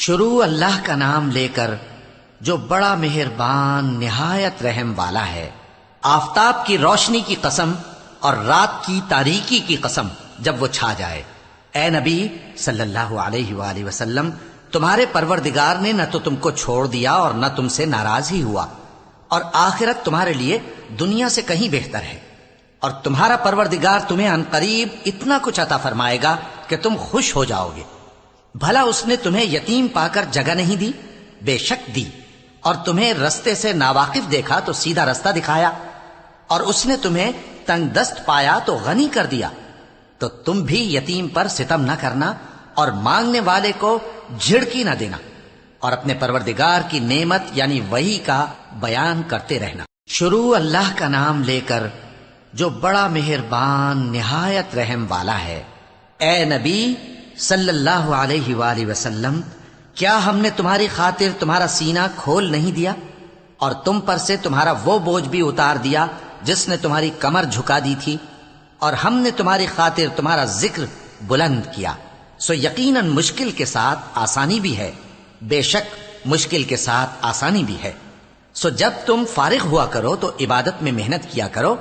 شروع اللہ کا نام لے کر جو بڑا مہربان نہایت رحم والا ہے۔ آفتاب کی روشنی کی قسم اور رات کی تاریکی کی قسم جب وہ چھا جائے۔ اے نبی صلی اللہ علیہ وآلہ وسلم، تمہارے پروردگار نے نہ تو تم کو چھوڑ دیا اور نہ تم سے ناراض ہی ہوا، اور آخرت تمہارے لیے دنیا سے کہیں بہتر ہے، اور تمہارا پروردگار تمہیں عنقریب اتنا کچھ عطا فرمائے گا کہ تم خوش ہو جاؤ گے۔ بھلا اس نے تمہیں یتیم پا کر جگہ نہیں دی؟ بے شک دی، اور تمہیں رستے سے ناواقف دیکھا تو سیدھا رستہ دکھایا، اور اس نے تمہیں تنگ دست پایا تو غنی کر دیا۔ تو تم بھی یتیم پر ستم نہ کرنا اور مانگنے والے کو جھڑکی نہ دینا، اور اپنے پروردگار کی نعمت یعنی وحی کا بیان کرتے رہنا۔ شروع اللہ کا نام لے کر جو بڑا مہربان نہایت رحم والا ہے۔ اے نبی صلی اللہ علیہ وآلہ وسلم، کیا ہم نے تمہاری خاطر تمہارا سینہ کھول نہیں دیا، اور تم پر سے تمہارا وہ بوجھ بھی اتار دیا جس نے تمہاری کمر جھکا دی تھی، اور ہم نے تمہاری خاطر تمہارا ذکر بلند کیا۔ سو یقیناً مشکل کے ساتھ آسانی بھی ہے، بے شک مشکل کے ساتھ آسانی بھی ہے۔ سو جب تم فارغ ہوا کرو تو عبادت میں محنت کیا کرو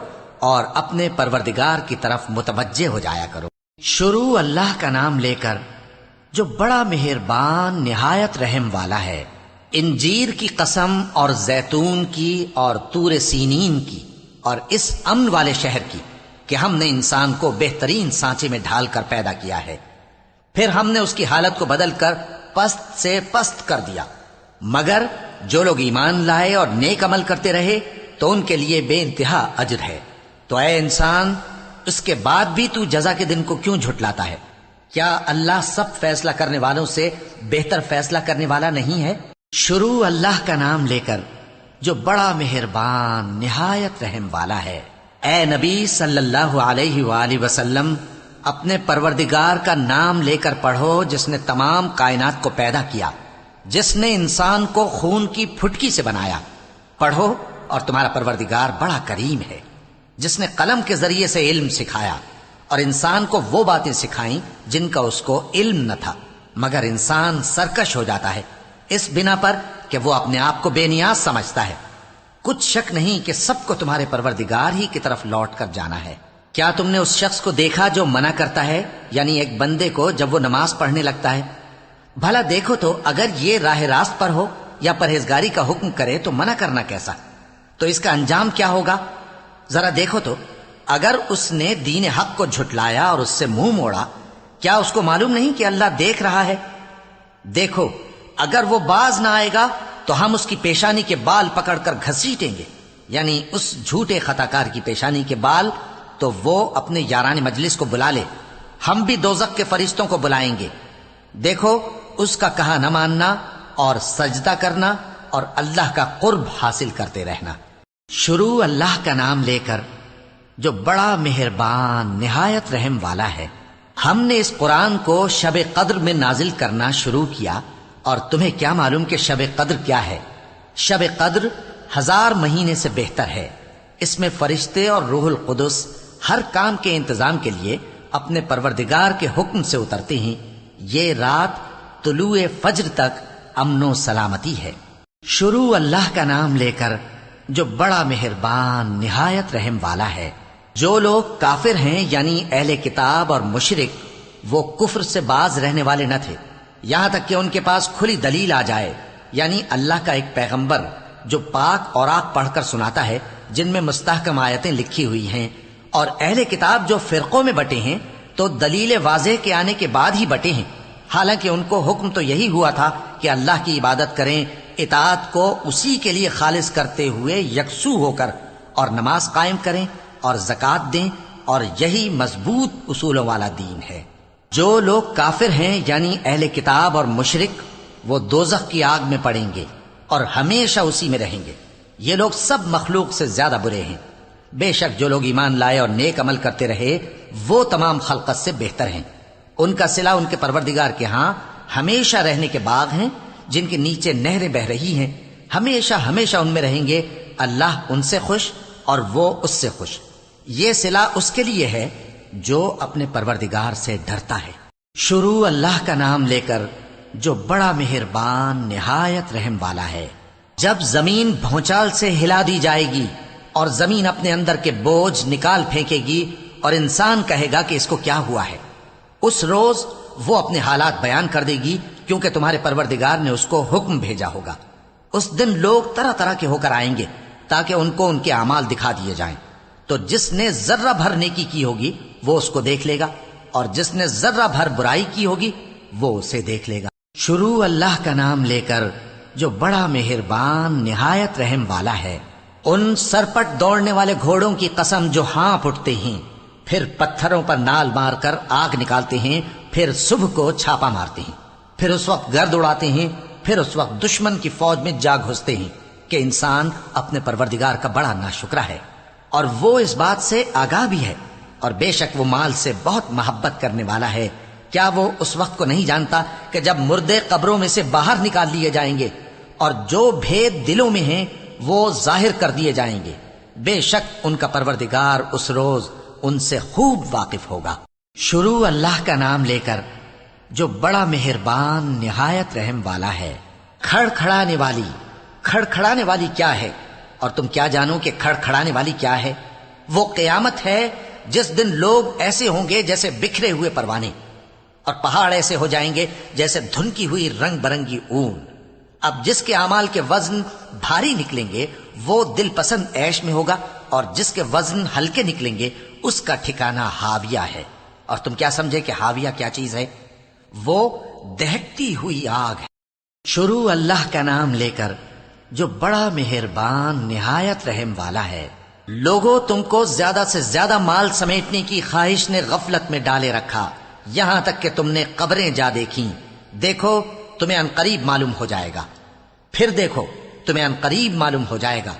اور اپنے پروردگار کی طرف متوجہ ہو جایا کرو۔ شروع اللہ کا نام لے کر جو بڑا مہربان نہایت رحم والا ہے۔ انجیر کی قسم اور زیتون کی اور طور سینین کی اور اس امن والے شہر کی کہ ہم نے انسان کو بہترین سانچے میں ڈھال کر پیدا کیا ہے، پھر ہم نے اس کی حالت کو بدل کر پست سے پست کر دیا، مگر جو لوگ ایمان لائے اور نیک عمل کرتے رہے تو ان کے لیے بے انتہا اجر ہے۔ تو اے انسان، اس کے بعد بھی تو جزا کے دن کو کیوں جھٹلاتا ہے؟ کیا اللہ سب فیصلہ کرنے والوں سے بہتر فیصلہ کرنے والا نہیں ہے؟ شروع اللہ کا نام لے کر جو بڑا مہربان نہایت رحم والا ہے۔ اے نبی صلی اللہ علیہ وآلہ وسلم، اپنے پروردگار کا نام لے کر پڑھو جس نے تمام کائنات کو پیدا کیا، جس نے انسان کو خون کی پھٹکی سے بنایا۔ پڑھو، اور تمہارا پروردگار بڑا کریم ہے، جس نے قلم کے ذریعے سے علم سکھایا اور انسان کو وہ باتیں سکھائیں جن کا اس کو علم نہ تھا، مگر انسان سرکش ہو جاتا ہے اس بنا پر کہ وہ اپنے آپ کو بے نیاز سمجھتا ہے۔ کچھ شک نہیں کہ سب کو تمہارے پروردگار ہی کی طرف لوٹ کر جانا ہے۔ کیا تم نے اس شخص کو دیکھا جو منع کرتا ہے، یعنی ایک بندے کو جب وہ نماز پڑھنے لگتا ہے؟ بھلا دیکھو تو اگر یہ راہ راست پر ہو یا پرہیزگاری کا حکم کرے تو منع کرنا کیسا؟ تو اس کا انجام کیا ہوگا؟ ذرا دیکھو تو اگر اس نے دین حق کو جھٹلایا اور اس سے منہ موڑا، کیا اس کو معلوم نہیں کہ اللہ دیکھ رہا ہے؟ دیکھو، اگر وہ باز نہ آئے گا تو ہم اس کی پیشانی کے بال پکڑ کر گھسیٹیں گے، یعنی اس جھوٹے خطاکار کی پیشانی کے بال، تو وہ اپنے یاران مجلس کو بلا لے، ہم بھی دوزخ کے فرشتوں کو بلائیں گے۔ دیکھو، اس کا کہا نہ ماننا اور سجدہ کرنا اور اللہ کا قرب حاصل کرتے رہنا۔ شروع اللہ کا نام لے کر جو بڑا مہربان نہایت رحم والا ہے۔ ہم نے اس قرآن کو شب قدر میں نازل کرنا شروع کیا، اور تمہیں کیا معلوم کہ شب قدر کیا ہے؟ شب قدر 1000 مہینے سے بہتر ہے۔ اس میں فرشتے اور روح القدس ہر کام کے انتظام کے لیے اپنے پروردگار کے حکم سے اترتے ہیں۔ یہ رات طلوع فجر تک امن و سلامتی ہے۔ شروع اللہ کا نام لے کر جو بڑا مہربان نہایت رحم والا ہے۔ جو لوگ کافر ہیں یعنی اہل کتاب اور مشرک، وہ کفر سے باز رہنے والے نہ تھے یہاں تک کہ ان کے پاس کھلی دلیل آ جائے، یعنی اللہ کا ایک پیغمبر جو پاک اوراق پڑھ کر سناتا ہے جن میں مستحکم آیتیں لکھی ہوئی ہیں، اور اہل کتاب جو فرقوں میں بٹے ہیں تو دلیل واضح کے آنے کے بعد ہی بٹے ہیں، حالانکہ ان کو حکم تو یہی ہوا تھا کہ اللہ کی عبادت کریں، اطاعت کو اسی کے لیے خالص کرتے ہوئے یکسو ہو کر، اور نماز قائم کریں اور زکوٰۃ دیں، اور یہی مضبوط اصولوں والا دین ہے۔ جو لوگ کافر ہیں یعنی اہل کتاب اور مشرک، وہ دوزخ کی آگ میں پڑیں گے اور ہمیشہ اسی میں رہیں گے۔ یہ لوگ سب مخلوق سے زیادہ برے ہیں۔ بے شک جو لوگ ایمان لائے اور نیک عمل کرتے رہے وہ تمام خلقت سے بہتر ہیں۔ ان کا صلہ ان کے پروردگار کے ہاں ہمیشہ رہنے کے باغ ہیں جن کے نیچے نہریں بہ رہی ہیں، ہمیشہ ہمیشہ ان میں رہیں گے۔ اللہ ان سے خوش اور وہ اس سے خوش۔ یہ صلہ اس کے لیے ہے جو اپنے پروردگار سے ڈرتا ہے۔ شروع اللہ کا نام لے کر جو بڑا مہربان نہایت رحم والا ہے۔ جب زمین بھونچال سے ہلا دی جائے گی اور زمین اپنے اندر کے بوجھ نکال پھینکے گی اور انسان کہے گا کہ اس کو کیا ہوا ہے، اس روز وہ اپنے حالات بیان کر دے گی، کیونکہ تمہارے پروردگار نے اس کو حکم بھیجا ہوگا۔ اس دن لوگ طرح طرح کے ہو کر آئیں گے تاکہ ان کو ان کے اعمال دکھا دیے جائیں، تو جس نے ذرہ بھر نیکی کی ہوگی وہ اس کو دیکھ لے گا، اور جس نے ذرہ بھر برائی کی ہوگی وہ اسے دیکھ لے گا۔ شروع اللہ کا نام لے کر جو بڑا مہربان نہایت رحم والا ہے۔ ان سرپٹ دوڑنے والے گھوڑوں کی قسم جو ہانپ اٹھتے ہیں، پھر پتھروں پر نال مار کر آگ نکالتے ہیں، پھر صبح کو چھاپا مارتے ہیں، پھر اس وقت گرد اڑاتے ہیں، پھر اس وقت دشمن کی فوج میں جا گھستے ہیں کہ انسان اپنے پروردگار کا بڑا ناشکرا ہے، اور وہ اس بات سے آگاہ بھی ہے، اور بے شک وہ مال سے بہت محبت کرنے والا ہے۔ کیا وہ اس وقت کو نہیں جانتا کہ جب مردے قبروں میں سے باہر نکال لیے جائیں گے اور جو بھید دلوں میں ہیں وہ ظاہر کر دیے جائیں گے؟ بے شک ان کا پروردگار اس روز ان سے خوب واقف ہوگا۔ شروع اللہ کا نام لے کر جو بڑا مہربان نہایت رحم والا ہے۔ کھڑکھڑانے والی، کھڑکھڑانے والی کیا ہے؟ اور تم کیا جانو کہ کھڑکھڑانے والی کیا ہے؟ وہ قیامت ہے جس دن لوگ ایسے ہوں گے جیسے بکھرے ہوئے پروانے، اور پہاڑ ایسے ہو جائیں گے جیسے دھنکی ہوئی رنگ برنگی اون۔ اب جس کے اعمال کے وزن بھاری نکلیں گے وہ دل پسند عیش میں ہوگا، اور جس کے وزن ہلکے نکلیں گے اس کا ٹھکانہ ہاویہ ہے۔ اور تم کیا سمجھے کہ ہاویہ کیا چیز ہے؟ وہ دہکتی ہوئی آگ ہے۔ شروع اللہ کا نام لے کر جو بڑا مہربان نہایت رحم والا ہے۔ لوگوں، تم کو زیادہ سے زیادہ مال سمیٹنے کی خواہش نے غفلت میں ڈالے رکھا، یہاں تک کہ تم نے قبریں جا دیکھیں۔ دیکھو تمہیں عنقریب معلوم ہو جائے گا، پھر دیکھو تمہیں عنقریب معلوم ہو جائے گا۔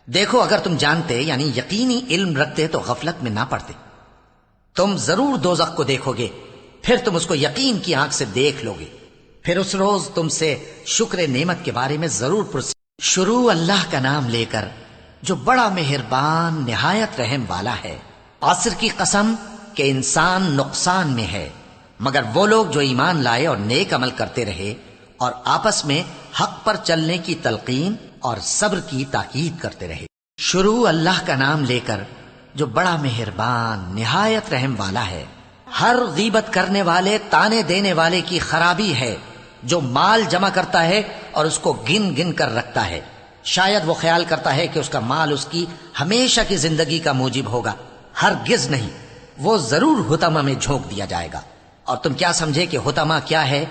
دیکھو اگر تم جانتے یعنی یقینی علم رکھتے تو غفلت میں نہ پڑتے۔ تم ضرور دوزخ کو دیکھو گے، پھر تم اس کو یقین کی آنکھ سے دیکھ لو گے، پھر اس روز تم سے شکر نعمت کے بارے میں ضرور پرسیں۔ شروع اللہ کا نام لے کر جو بڑا مہربان نہایت رحم والا ہے۔ عصر کی قسم کہ انسان نقصان میں ہے، مگر وہ لوگ جو ایمان لائے اور نیک عمل کرتے رہے اور آپس میں حق پر چلنے کی تلقین اور صبر کی تاکید کرتے رہے۔ شروع اللہ کا نام لے کر جو بڑا مہربان نہایت رحم والا ہے۔ ہر غیبت کرنے والے، تانے دینے والے کی خرابی ہے جو مال جمع کرتا ہے اور اس کو گن گن کر رکھتا ہے۔ شاید وہ خیال کرتا ہے کہ اس کا مال اس کی ہمیشہ کی زندگی کا موجب ہوگا، ہرگز نہیں، وہ ضرور حطمہ میں جھونک دیا جائے گا۔ اور تم کیا سمجھے کہ حطمہ کیا ہے؟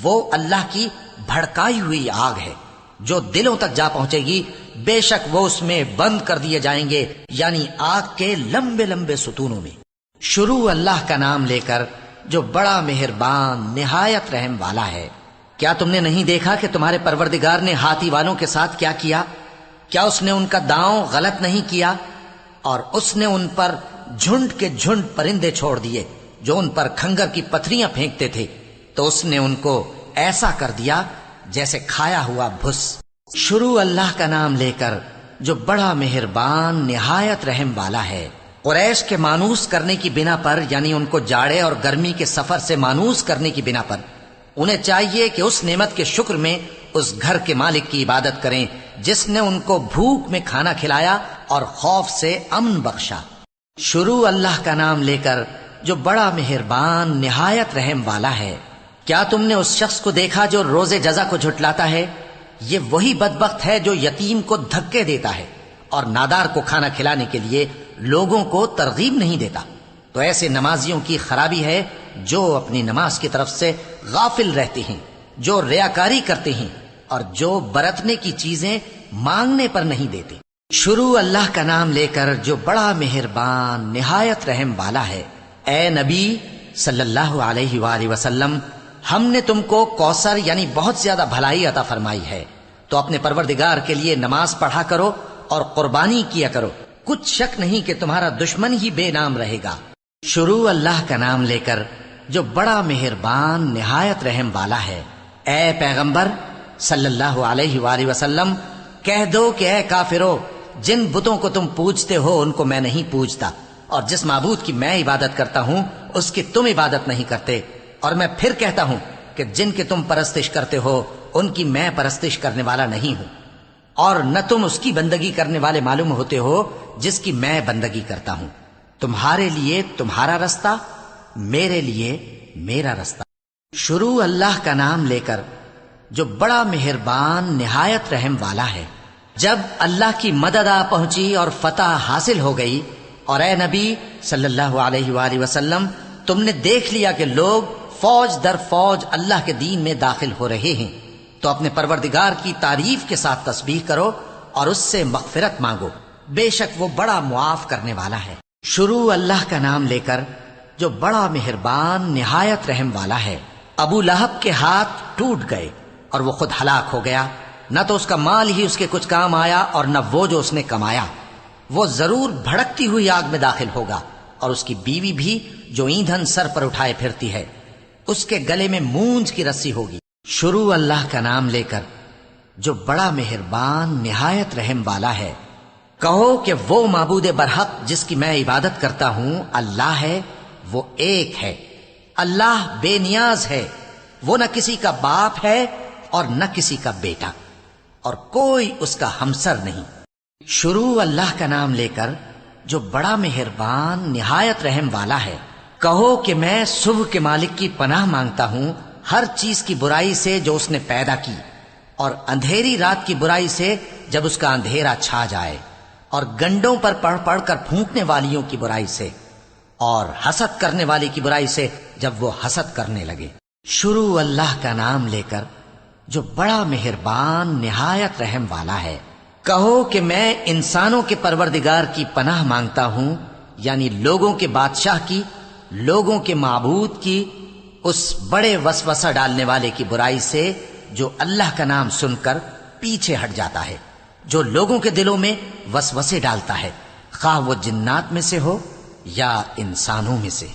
وہ اللہ کی بھڑکائی ہوئی آگ ہے جو دلوں تک جا پہنچے گی، بے شک وہ اس میں بند کر دیے جائیں گے، یعنی آگ کے لمبے لمبے ستونوں میں۔ شروع اللہ کا نام لے کر جو بڑا مہربان نہایت رحم والا ہے۔ کیا تم نے نہیں دیکھا کہ تمہارے پروردگار نے ہاتھی والوں کے ساتھ کیا کیا؟ کیا اس نے ان کا داؤں غلط نہیں کیا؟ اور اس نے ان پر جھنڈ کے جھنڈ پرندے چھوڑ دیے جو ان پر کھنگر کی پتھریاں پھینکتے تھے، تو اس نے ان کو ایسا کر دیا جیسے کھایا ہوا بھس۔ شروع اللہ کا نام لے کر جو بڑا مہربان نہایت رحم والا ہے۔ قریش کے مانوس کرنے کی بنا پر، یعنی ان کو جاڑے اور گرمی کے سفر سے مانوس کرنے کی بنا پر، انہیں چاہیے کہ اس نعمت کے شکر میں اس گھر کے مالک کی عبادت کریں جس نے ان کو بھوک میں کھانا کھلایا اور خوف سے امن بخشا۔ شروع اللہ کا نام لے کر جو بڑا مہربان نہایت رحم والا ہے۔ کیا تم نے اس شخص کو دیکھا جو روز جزا کو جھٹلاتا ہے؟ یہ وہی بدبخت ہے جو یتیم کو دھکے دیتا ہے اور نادار کو کھانا کھلانے کے لیے لوگوں کو ترغیب نہیں دیتا۔ تو ایسے نمازیوں کی خرابی ہے جو اپنی نماز کی طرف سے غافل رہتے ہیں، جو ریاکاری کرتے ہیں اور جو برتنے کی چیزیں مانگنے پر نہیں دیتے۔ شروع اللہ کا نام لے کر جو بڑا مہربان نہایت رحم والا ہے۔ اے نبی صلی اللہ علیہ وآلہ وسلم، ہم نے تم کو کوثر یعنی بہت زیادہ بھلائی عطا فرمائی ہے، تو اپنے پروردگار کے لیے نماز پڑھا کرو اور قربانی کیا کرو، کچھ شک نہیں کہ تمہارا دشمن ہی بے نام رہے گا۔ شروع اللہ کا نام لے کر جو بڑا مہربان نہایت رحم والا ہے۔ اے پیغمبر صلی اللہ علیہ وآلہ وسلم، کہہ دو کہ اے کافرو، جن بتوں کو تم پوجتے ہو ان کو میں نہیں پوجتا، اور جس معبود کی میں عبادت کرتا ہوں اس کی تم عبادت نہیں کرتے، اور میں پھر کہتا ہوں کہ جن کی تم پرستش کرتے ہو ان کی میں پرستش کرنے والا نہیں ہوں، اور نہ تم اس کی بندگی کرنے والے معلوم ہوتے ہو جس کی میں بندگی کرتا ہوں۔ تمہارے لیے تمہارا رستہ، میرے لیے میرا رستہ۔ شروع اللہ کا نام لے کر جو بڑا مہربان نہایت رحم والا ہے۔ جب اللہ کی مدد آ پہنچی اور فتح حاصل ہو گئی، اور اے نبی صلی اللہ علیہ وآلہ وسلم تم نے دیکھ لیا کہ لوگ فوج در فوج اللہ کے دین میں داخل ہو رہے ہیں، تو اپنے پروردگار کی تعریف کے ساتھ تسبیح کرو اور اس سے مغفرت مانگو، بے شک وہ بڑا معاف کرنے والا ہے۔ شروع اللہ کا نام لے کر جو بڑا مہربان نہایت رحم والا ہے۔ ابو لہب کے ہاتھ ٹوٹ گئے اور وہ خود ہلاک ہو گیا، نہ تو اس کا مال ہی اس کے کچھ کام آیا اور نہ وہ جو اس نے کمایا۔ وہ ضرور بھڑکتی ہوئی آگ میں داخل ہوگا، اور اس کی بیوی بھی جو ایندھن سر پر اٹھائے پھرتی ہے، اس کے گلے میں مونج کی رسی ہوگی۔ شروع اللہ کا نام لے کر جو بڑا مہربان نہایت رحم والا ہے۔ کہو کہ وہ معبود برحق جس کی میں عبادت کرتا ہوں اللہ ہے، وہ ایک ہے، اللہ بے نیاز ہے، وہ نہ کسی کا باپ ہے اور نہ کسی کا بیٹا، اور کوئی اس کا ہمسر نہیں۔ شروع اللہ کا نام لے کر جو بڑا مہربان نہایت رحم والا ہے۔ کہو کہ میں صبح کے مالک کی پناہ مانگتا ہوں ہر چیز کی برائی سے جو اس نے پیدا کی، اور اندھیری رات کی برائی سے جب اس کا اندھیرا چھا جائے، اور گنڈوں پر پڑھ پڑھ کر پھونکنے والیوں کی برائی سے، اور حسد کرنے والی کی برائی سے جب وہ حسد کرنے لگے۔ شروع اللہ کا نام لے کر جو بڑا مہربان نہایت رحم والا ہے۔ کہو کہ میں انسانوں کے پروردگار کی پناہ مانگتا ہوں، یعنی لوگوں کے بادشاہ کی، لوگوں کے معبود کی، اس بڑے وسوسہ ڈالنے والے کی برائی سے جو اللہ کا نام سن کر پیچھے ہٹ جاتا ہے، جو لوگوں کے دلوں میں وسوسے ڈالتا ہے، خواہ وہ جنات میں سے ہو یا انسانوں میں سے۔